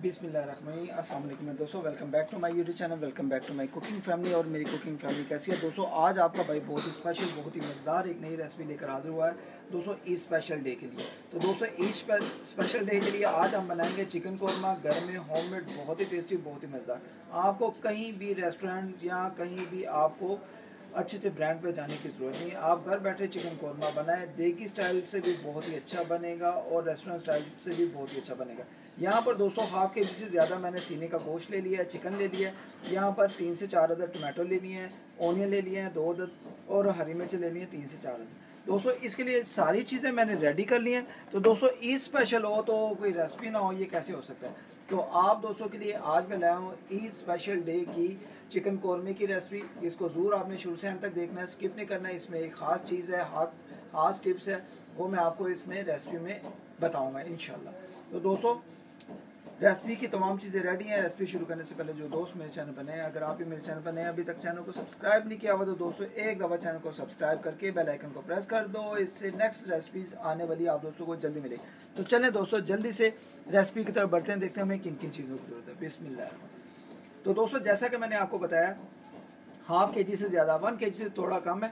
बिस्मिल्लाहिर्रहमानिर्रहीम। अस्सलाम वालेकुम दोस्तों, welcome back to my YouTube channel, welcome back to my cooking family. और मेरी कुकिंग फैमिली कैसी है दोस्तों? आज आपका भाई बहुत ही स्पेशल, बहुत ही मज़ेदार एक नई रेसिपी लेकर हाजिर हुआ है दोस्तों ईद स्पेशल डे के लिए। तो दोस्तों ईद स्पेशल डे के लिए आज हम बनाएंगे चिकन कौरमा घर में होममेड, बहुत ही टेस्टी, बहुत ही मज़ेदार। आपको कहीं भी रेस्टोरेंट या कहीं भी आपको अच्छे अच्छे ब्रांड पे जाने की ज़रूरत नहीं है। आप घर बैठे चिकन कौरमा बनाएं, देगी स्टाइल से भी बहुत ही अच्छा बनेगा और रेस्टोरेंट स्टाइल से भी बहुत ही अच्छा बनेगा। यहाँ पर 200 हाफ के जी से ज़्यादा मैंने सीने का गोश्त ले लिया है, चिकन ले लिया है। यहाँ पर 3 से 4 अदद टमाटो ले लिए हैं, ओनियन ले लिए हैं 2 अदद और हरी मिर्च ले लिए हैं 3 से 4 अदद। दोस्तों इसके लिए सारी चीज़ें मैंने रेडी कर ली हैं। तो दोस्तों ईद स्पेशल हो तो कोई रेसिपी ना हो, ये कैसे हो सकता है? तो आप दोस्तों के लिए आज मैं लाया हूँ ईद स्पेशल डे की चिकन कौरमे की रेसिपी। इसको ज़रूर आपने शुरू से एंड तक देखना है, स्किप नहीं करना है। इसमें एक ख़ास चीज़ है, ख़ास टिप्स है, वो मैं आपको इसमें रेसिपी में बताऊँगा इंशाल्लाह। तो दोस्तों रेसिपी की तमाम चीज़ें रेडी हैं। रेसिपी शुरू करने से पहले जो दोस्त मेरे चैनल पर नए हैं, अगर आप भी मेरे चैनल पर नए अभी तक चैनल को सब्सक्राइब नहीं किया हुआ तो दोस्तों एक दफ़ा चैनल को सब्सक्राइब करके बेल आइकन को प्रेस कर दो। इससे नेक्स्ट रेसिपीज़ आने वाली आप दोस्तों को जल्दी मिलेगी। तो चलें दोस्तों जल्दी से रेसिपी की तरफ बढ़ते हैं, देखते हैं हमें किन किन चीज़ों की ज़रूरत है। बिस्मिल्लाह। तो दोस्तों जैसा कि मैंने आपको बताया, हाफ के जी से ज़्यादा, 1 kg से थोड़ा कम है,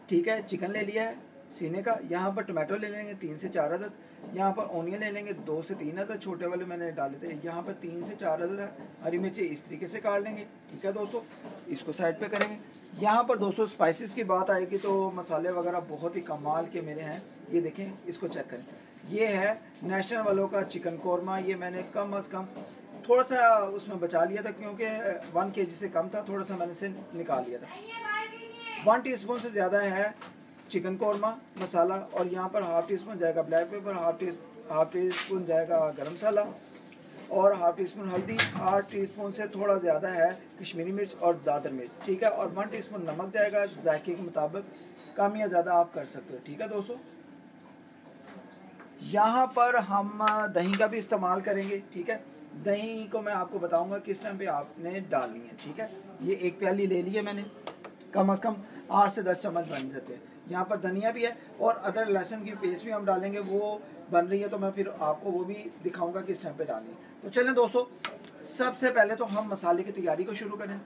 ठीक है। चिकन ले लिया है सीने का। यहाँ पर टमाटो ले लेंगे 3 से 4 अदद। यहाँ पर ओनियन ले लेंगे 2 से 3 अदद, छोटे वाले मैंने डाले थे। यहाँ पर 3 से 4 अदद हरी मिर्ची इस तरीके से काट लेंगे, ठीक है दोस्तों। इसको साइड पे करेंगे। यहाँ पर दोस्तों स्पाइसेस की बात आएगी तो मसाले वगैरह बहुत ही कमाल के मेरे हैं। ये देखें, इसको चेक करें। ये है नेशनल वालों का चिकन कौरमा। ये मैंने कम अज़ कम थोड़ा सा उसमें बचा लिया था क्योंकि 1 kg से कम था, थोड़ा सा मैंने से निकाल लिया था। 1 टीस्पून से ज़्यादा है चिकन कौरमा मसाला। और यहाँ पर हाफ टी स्पून जाएगा black pepper, half tea spoon जाएगा गरम मसाला और हाफ टी स्पून हल्दी, 8 टीस्पून से थोड़ा ज़्यादा है कश्मीरी मिर्च और दादर मिर्च, ठीक है। और 1 टीस्पून नमक जाएगा, जायके के मुताबिक कम या ज़्यादा आप कर सकते हो, ठीक है दोस्तों। यहाँ पर हम दही का भी इस्तेमाल करेंगे, ठीक है। दही को मैं आपको बताऊंगा किस टाइम पे आपने डालनी है, ठीक है। ये 1 प्याली ले ली है मैंने, कम से कम 8 से 10 चम्मच बन जाते हैं। यहाँ पर धनिया भी है और अदरक लहसुन की पेस्ट भी हम डालेंगे, वो बन रही है तो मैं फिर आपको वो भी दिखाऊंगा किस टाइम पे डालनी है। तो चलें दोस्तों, सबसे पहले तो हम मसाले की तैयारी को शुरू करें।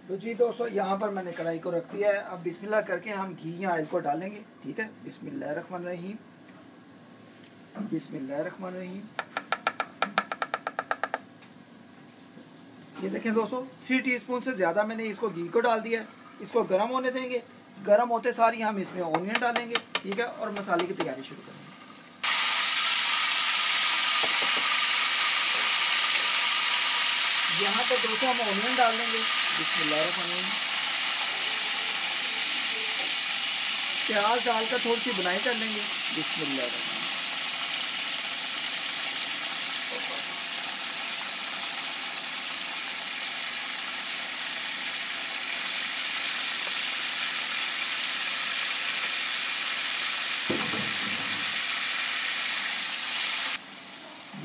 तो जी दोस्तों यहाँ पर मैंने कढ़ाई को रख दिया है। अब बिस्मिल्लाह करके हम घी या ऑयल को डालेंगे, ठीक है। बिस्मिल्लाहिर्रहमानिर्रहीम, बिस्मिल्लाहिर्रहमानिर्रहीम। ये देखें दोस्तों, 3 टीस्पून से ज़्यादा मैंने इसको घी को डाल दिया है। इसको गर्म होने देंगे। गर्म होते सारी हम इसमें ओनियन डालेंगे, ठीक है, और मसाले की तैयारी शुरू करेंगे। यहाँ पर दोस्तों हम ओनियन डाल देंगे। बिस्मिल्लाहिर्रहमानिर्रहीम। प्याज डालकर थोड़ी सी बुनाई कर लेंगे। बिस्मिल्लाहिर्रहमानिर्रहीम।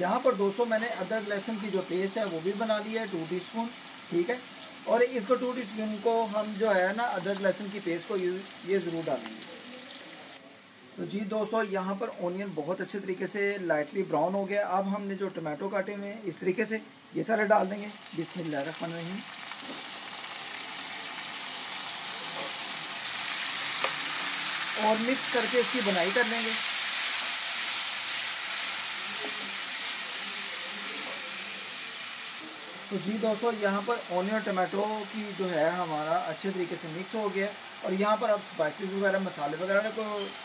यहाँ पर दोस्तों मैंने अदरक लहसुन की जो पेस्ट है वो भी बना ली है 2 टीस्पून, ठीक है। और इसको 2 टीस्पून को हम जो है ना अदरक लहसुन की पेस्ट को ये ज़रूर डालेंगे। तो जी दोस्तों यहाँ पर ओनियन बहुत अच्छे तरीके से लाइटली ब्राउन हो गया। अब हमने जो टमाटो काटे हुए हैं इस तरीके से ये सारे डाल देंगे। बिस्मिल्लाहिर्रहमानिर्रहीम। और मिक्स करके इसकी बुनाई कर लेंगे। तो जी दोस्तों यहाँ पर ऑनियन टमाटो की जो है हमारा अच्छे तरीके से मिक्स हो गया। और यहाँ पर अब स्पाइसेस वगैरह मसाले वगैरह को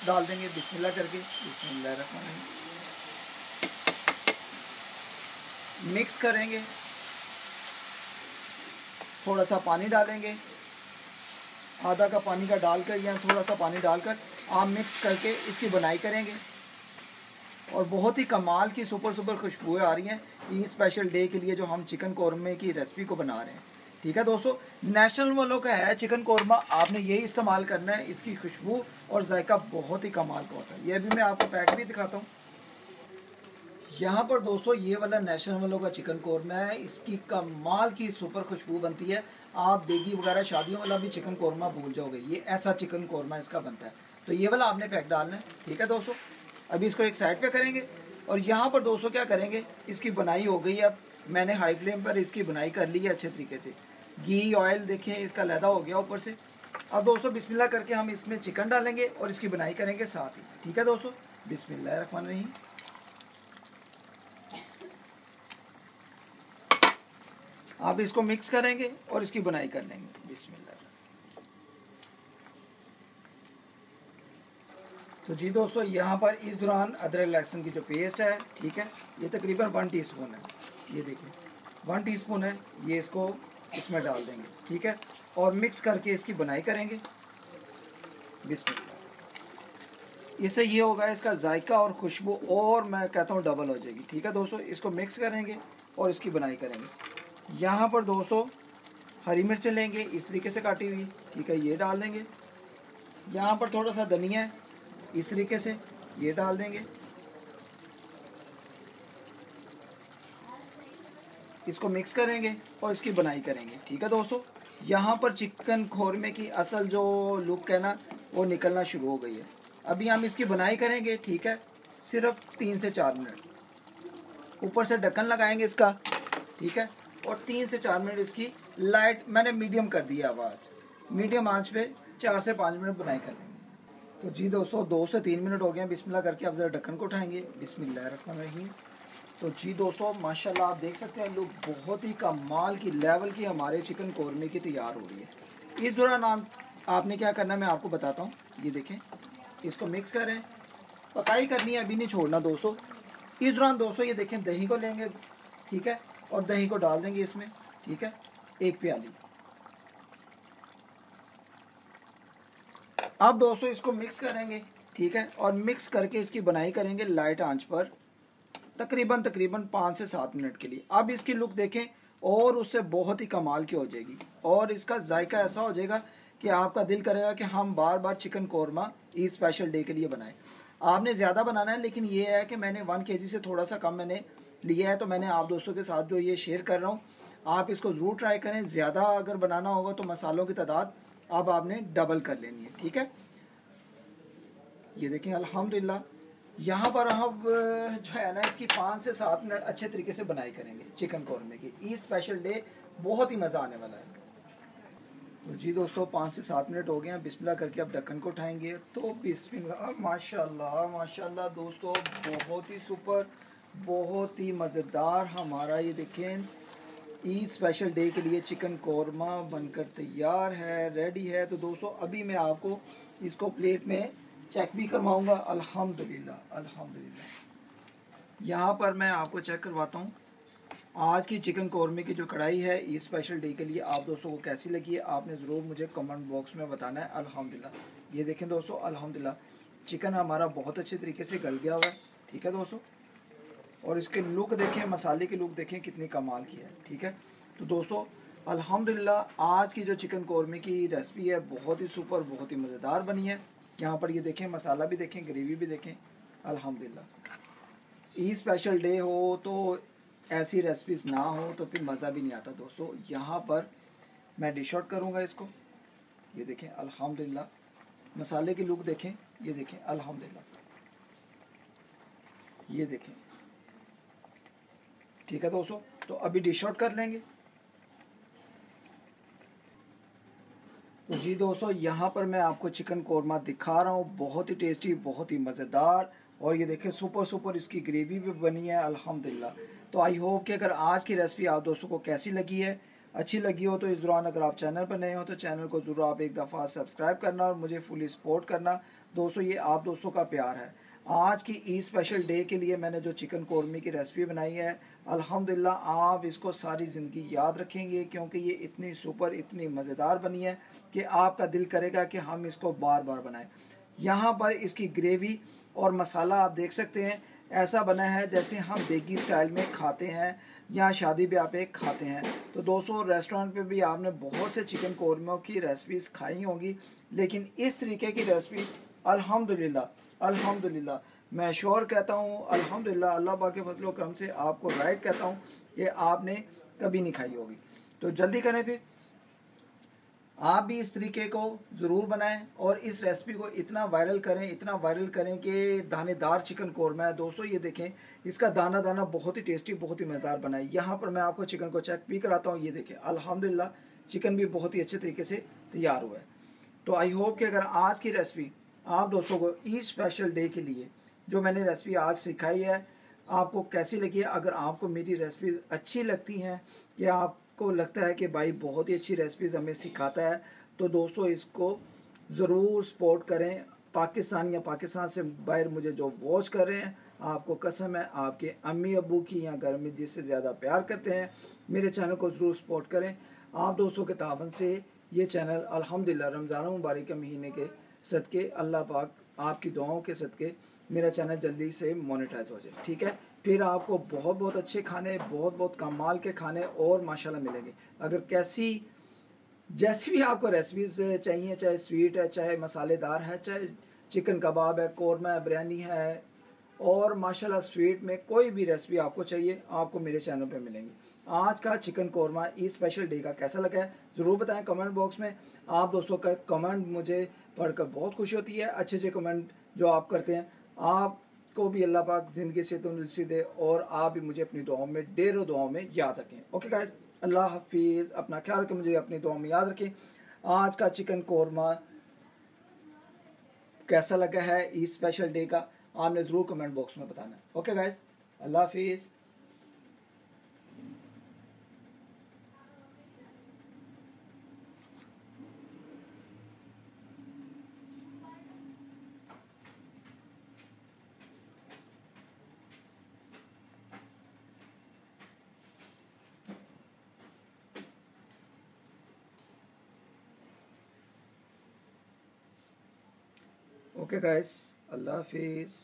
डाल देंगे बिस्मिल्लाह करके। बिस्मिल्लाहिर्रहमानिर्रहीम। मिक्स करेंगे, थोड़ा सा पानी डालेंगे, आधा का पानी का डालकर या थोड़ा सा पानी डालकर आप मिक्स करके इसकी बुनाई करेंगे। और बहुत ही कमाल की सुपर खुशबुएं आ रही हैं ईद स्पेशल डे के लिए जो हम चिकन कौरमे की रेसिपी को बना रहे हैं, ठीक है दोस्तों। नेशनल वालों का है चिकन कौरमा, आपने यही इस्तेमाल करना है। इसकी खुशबू और जायका बहुत ही कमाल का होता है। ये भी मैं आपको पैक भी दिखाता हूँ। यहाँ पर दोस्तों ये वाला नेशनल वालों का चिकन कौरमा है। इसकी कमाल की सुपर खुशबू बनती है। आप देगी वगैरह शादियों वाला भी चिकन कौरमा भूल जाओगे, ये ऐसा चिकन कौरमा इसका बनता है। तो ये वाला आपने पैक डालना है, ठीक है दोस्तों। अभी इसको एक साइड पे करेंगे। और यहाँ पर दोस्तों क्या करेंगे, इसकी बनाई हो गई। अब मैंने हाई फ्लेम पर इसकी बनाई कर ली है अच्छे तरीके से। घी ऑयल देखें इसका लैदा हो गया ऊपर से। अब दोस्तों बिस्मिल्लाह करके हम इसमें चिकन डालेंगे और इसकी बनाई करेंगे साथ ही। ठीक है दोस्तों, बिस्मिल्लाहिर्रहमानिर्रहीम। आप इसको मिक्स करेंगे और इसकी बनाई कर लेंगे। बिस्मिल्लाह। तो जी दोस्तों, यहाँ पर इस दौरान अदरक लहसुन की जो पेस्ट है, ठीक है, ये तकरीबन 1 टीस्पून है। ये देखिए 1 टीस्पून है, ये इसको इसमें डाल देंगे। ठीक है, और मिक्स करके इसकी बनाई करेंगे। बिस्मिल्लाह। इससे ये होगा इसका जायका और खुशबू और मैं कहता हूँ डबल हो जाएगी। ठीक है दोस्तों, इसको मिक्स करेंगे और इसकी बनाई करेंगे। यहाँ पर दोस्तों हरी मिर्चें लेंगे इस तरीके से काटी हुई। ठीक है, ये डाल देंगे। यहाँ पर थोड़ा सा धनिया है इस तरीके से, ये डाल देंगे। इसको मिक्स करेंगे और इसकी बनाई करेंगे। ठीक है दोस्तों, यहाँ पर चिकन खोरमे की असल जो लुक है ना, वो निकलना शुरू हो गई है। अभी हम इसकी बनाई करेंगे। ठीक है, सिर्फ 3 से 4 मिनट। ऊपर से ढक्कन लगाएंगे इसका। ठीक है, और 3 से 4 मिनट इसकी लाइट मैंने मीडियम कर दिया आवाज़, मीडियम आंच पे 4 से 5 मिनट बनाई कर लेंगे। तो जी दोस्तों 2 से 3 मिनट हो गए। बिस्मिल्लाह करके अब ज़रा ढक्कन को उठाएंगे। बिस्मिल्लाहिर्रहमानिर्रहीम। तो जी दोस्तों माशाल्लाह आप देख सकते हैं लोग, बहुत ही कमाल की लेवल की हमारे चिकन कौरमे की तैयार हो रही है। इस दौरान आपने क्या करना है मैं आपको बताता हूँ। ये देखें, इसको मिक्स करें, पकाई करनी है, अभी नहीं छोड़ना दोस्तों। इस दौरान दोस्तों ये देखें, दही को लेंगे। ठीक है, और दही को डाल देंगे इसमें। ठीक है, 1 प्याली। अब दोस्तों इसको मिक्स करेंगे। ठीक है, और मिक्स करके इसकी बनाई करेंगे लाइट आंच पर तकरीबन 5 से 7 मिनट के लिए। अब इसकी लुक देखें और उससे बहुत ही कमाल की हो जाएगी और इसका जायका ऐसा हो जाएगा कि आपका दिल करेगा कि हम बार बार chicken korma Eid special day के लिए बनाएं। आपने ज़्यादा बनाना है, लेकिन ये है कि मैंने 1 kg से थोड़ा सा कम मैंने लिया है, तो मैंने आप दोस्तों के साथ जो ये शेयर कर रहा हूँ। आप इसको ज़रूर ट्राई करें। ज़्यादा अगर बनाना होगा तो मसालों की तादाद अब आपने डबल कर लेनी है। ठीक है, ये देखें अल्हम्दुलिल्लाह। यहाँ पर हम जो है ना इसकी 5 से 7 मिनट अच्छे तरीके से बनाई करेंगे चिकन कौरमे की। ईद स्पेशल डे बहुत ही मज़ा आने वाला है। तो जी दोस्तों 5 से 7 मिनट हो गए हैं। बिस्मिल्लाह करके अब ढक्कन को उठाएंगे। तो बिस्मिल्लाह, माशाल्लाह माशाल्लाह दोस्तों, बहुत ही सुपर, बहुत ही मज़ेदार हमारा ये देखें ईद स्पेशल डे के लिए चिकन कौरमा बनकर तैयार है, रेडी है। तो दोस्तों अभी मैं आपको इसको प्लेट में चेक भी करवाऊंगा। अल्हम्दुलिल्लाह अल्हम्दुलिल्लाह। यहाँ पर मैं आपको चेक करवाता हूँ आज की चिकन कौरमे की जो कढ़ाई है ईद स्पेशल डे के लिए, आप दोस्तों को कैसी लगी है आपने ज़रूर मुझे कमेंट बॉक्स में बताना है। अल्हम्दुलिल्लाह, ये देखें दोस्तों, अल्हम्दुलिल्लाह चिकन हमारा बहुत अच्छे तरीके से गल गया हुआ है। ठीक है दोस्तों, और इसके लुक देखें, मसाले की लुक देखें कितनी कमाल की है। ठीक है, तो दोस्तों अल्हम्दुलिल्लाह आज की जो चिकन कौरमे की रेसिपी है बहुत ही सुपर, बहुत ही मज़ेदार बनी है। यहाँ पर ये देखें, मसाला भी देखें, ग्रेवी भी देखें। अल्हम्दुलिल्लाह ईद स्पेशल डे हो तो ऐसी रेसिपीज़ ना हो तो फिर मज़ा भी नहीं आता दोस्तों। यहाँ पर मैं डिश आउट करूँगा इसको। ये देखें अल्हम्दुलिल्लाह, मसाले की लुक देखें, ये देखें अल्हम्दुलिल्लाह, ये देखें। ठीक है दोस्तों, तो अभी डिश आउट कर लेंगे। तो जी दोस्तों यहाँ पर मैं आपको चिकन कौरमा दिखा रहा हूँ, बहुत ही टेस्टी, बहुत ही मज़ेदार, और ये देखें सुपर इसकी ग्रेवी भी बनी है अल्हम्दुलिल्लाह। तो आई होप कि अगर आज की रेसिपी आप दोस्तों को कैसी लगी है, अच्छी लगी हो, तो इस दौरान अगर आप चैनल पर नए हो तो चैनल को ज़रूर आप एक दफ़ा सब्सक्राइब करना और मुझे फुली सपोर्ट करना दोस्तों। ये आप दोस्तों का प्यार है। आज की ईद स्पेशल डे के लिए मैंने जो चिकन कौरमे की रेसिपी बनाई है, अल्हम्दुलिल्लाह आप इसको सारी ज़िंदगी याद रखेंगे, क्योंकि ये इतनी सुपर, इतनी मज़ेदार बनी है कि आपका दिल करेगा कि हम इसको बार बार बनाएं। यहाँ पर इसकी ग्रेवी और मसाला आप देख सकते हैं, ऐसा बना है जैसे हम देगी स्टाइल में खाते हैं या शादी ब्याह पे खाते हैं। तो दोस्तों रेस्टोरेंट पे भी आपने बहुत से चिकन कौरमों की रेसिपीज़ खाई होंगी, लेकिन इस तरीके की रेसिपी अल्हम्दुलिल्लाह अल्हम्दुलिल्लाह मैं श्योर कहता हूँ, अल्हम्दुलिल्लाह अल्लाह पाक के फजल करम से आपको राइट कहता हूँ, ये आपने कभी नहीं खाई होगी। तो जल्दी करें फिर आप भी इस तरीके को ज़रूर बनाएं और इस रेसिपी को इतना वायरल करें, इतना वायरल करें कि दानेदार चिकन कौरमा है दोस्तों। ये देखें, इसका दाना दाना बहुत ही टेस्टी, बहुत ही मज़ेदार बना है। यहाँ पर मैं आपको चिकन को चेक भी कराता हूँ। ये देखें, अल्हम्दुलिल्लाह चिकन भी बहुत ही अच्छे तरीके से तैयार हुआ है। तो आई होप कि अगर आज की रेसिपी आप दोस्तों को ईद स्पेशल डे के लिए जो मैंने रेसिपी आज सिखाई है आपको कैसी लगी है। अगर आपको मेरी रेसिपीज़ अच्छी लगती हैं कि आपको लगता है कि भाई बहुत ही अच्छी रेसिपीज़ हमें सिखाता है, तो दोस्तों इसको ज़रूर सपोर्ट करें। पाकिस्तान या पाकिस्तान से बाहर मुझे जो वॉच कर रहे हैं, आपको कसम है आपके अम्मी अबू की या घर में जिससे ज़्यादा प्यार करते हैं, मेरे चैनल को ज़रूर सपोर्ट करें। आप दोस्तों के तावन से ये चैनल अल्हम्दुलिल्लाह रमज़ान मुबारक के महीने के सदके, अल्लाह पाक आपकी दुआओं के सदके मेरा चैनल जल्दी से मोनेटाइज हो जाए, ठीक है। फिर आपको बहुत बहुत अच्छे खाने, बहुत बहुत कमाल के खाने और माशाल्लाह मिलेंगे। अगर जैसी भी आपको रेसिपीज़ चाहिए, चाहे स्वीट है, चाहे मसालेदार है, चाहे चिकन कबाब है, कौरमा है, बिरयानी है, और माशाल्लाह स्वीट में कोई भी रेसिपी आपको चाहिए आपको मेरे चैनल पे मिलेंगी। आज का चिकन कौरमा इस स्पेशल डे का कैसा लगा है ज़रूर बताएं कमेंट बॉक्स में। आप दोस्तों का कमेंट मुझे पढ़कर बहुत खुशी होती है। अच्छे अच्छे कमेंट जो आप करते हैं, आपको भी अल्लाह पाक ज़िंदगी से तंदुरुस्ती दे और आप भी मुझे अपनी दुआओं में, ढेरों दुआओं में याद रखें। ओके गाइस, अल्लाह हाफिज़, अपना ख्याल रखें, मुझे अपनी दुआओं में याद रखें। आज का चिकन कौरमा कैसा लगा है इस स्पेशल डे का आपने ज़रूर कमेंट बॉक्स में बताना। ओके गाइस, अल्लाह हाफिज़। ओके गाइस, अल्लाह हाफिज़।